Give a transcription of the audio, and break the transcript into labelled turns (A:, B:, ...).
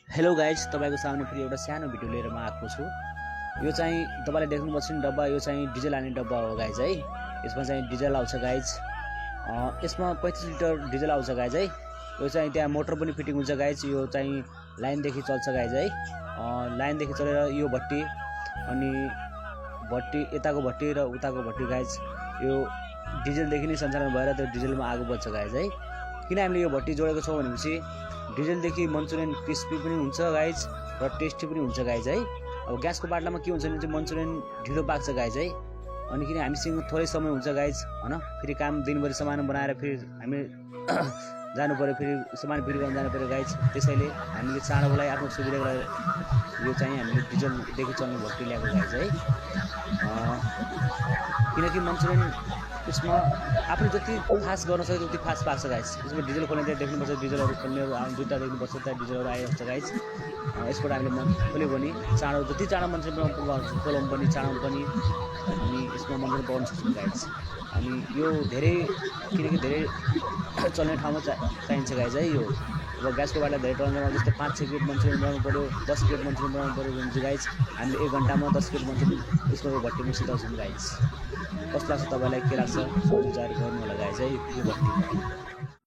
A: Hello guys, तपाईको सामने फेरि एउटा सानो भिडियो लिएर म आएको छु। यो चाहिँ तपाईले देख्नुपर्छ नि डब्बा, यो चाहिँ डिजल हाल्ने डब्बा हो गाइज है। यसमा चाहिँ डिजल आउँछ गाइज। यसमा 35 लिटर डिजल आउँछ गाइज है। यो चाहिँ त्यहाँ मोटर पनि फिटिङ हुन्छ गाइज। यो चाहिँ लाइनदेखि चल्छ गाइज है। लाइनदेखि चलेर यो भट्टी अनि भट्टी यताको भट्टी र उताको भट्टी गाइज। यो डिजलदेखि नै सञ्चालन भएर त्यो डिजलमा आगो बल्छ गाइज है। किन हामीले यो भट्टी जोडेको छौँ भनेपछि डिजलदेखि मन्चुरियन क्रिस्पी पनि हुन्छ गाइज र टेस्टी पनि हुन्छ गाइज है। अब ग्यासको बाटलामा के हुन्छ भने चाहिँ मन्चुरियन ढिलो पाक्छ गाइज है। अनि किन हामीसँग थोरै समय हुन्छ गाइज हैन, फेरि काम दिनभरि सामान बनाएर फेरि हामी जानु पर्यो, फेरि सामान फेरि गर्न जानु पर्यो गाइज। त्यसैले हामीले चाँडोको लागि आफ्नो सुविधाको लागि यो चाहिँ हामीले डिजलदेखि चल्ने भट्टी ल्याएको गाइज है। किनकि मन्चुरियन यसमा आफूले जति फास्ट गर्न सक्छ त्यति फास्ट पाक्छ गाइज। यसमा डिजल खोल्ने त्यहाँ देख्नुपर्छ, डिजलहरू खोल्नेहरू दुईवटा देख्नुपर्छ, त्यहाँ डिजलहरू आइहाल्छ गाइज। यसबाट हामीले खोल्यो भने चाँडो, जति चाँडो मन्चुरियन पोलाउनु पनि चाँडो पनि, अनि यसमा मन्चुरियन पाउन सक्छौँ गाइज। अनि यो धेरै किनकि धेरै चल्ने ठाउँमा चाहिन्छ गाइज है। यो अब ग्यासको बाटला धेरै टर्नमा जस्तै 5-6 प्लेट मन्चुरियन बनाउनु पऱ्यो, 10 प्लेट मन्चुरियन बनाउनु पऱ्यो भने चाहिँ गाइज हामीले 1 घन्टामा 10 प्लेट मन्चुरियन यसको भट्टीमा सिधाउँछौँ गाइज। कस्तो लाग्छ तपाईँलाई, के लाग्छ विचार गर्नु होला गाइज है यो भट्टी।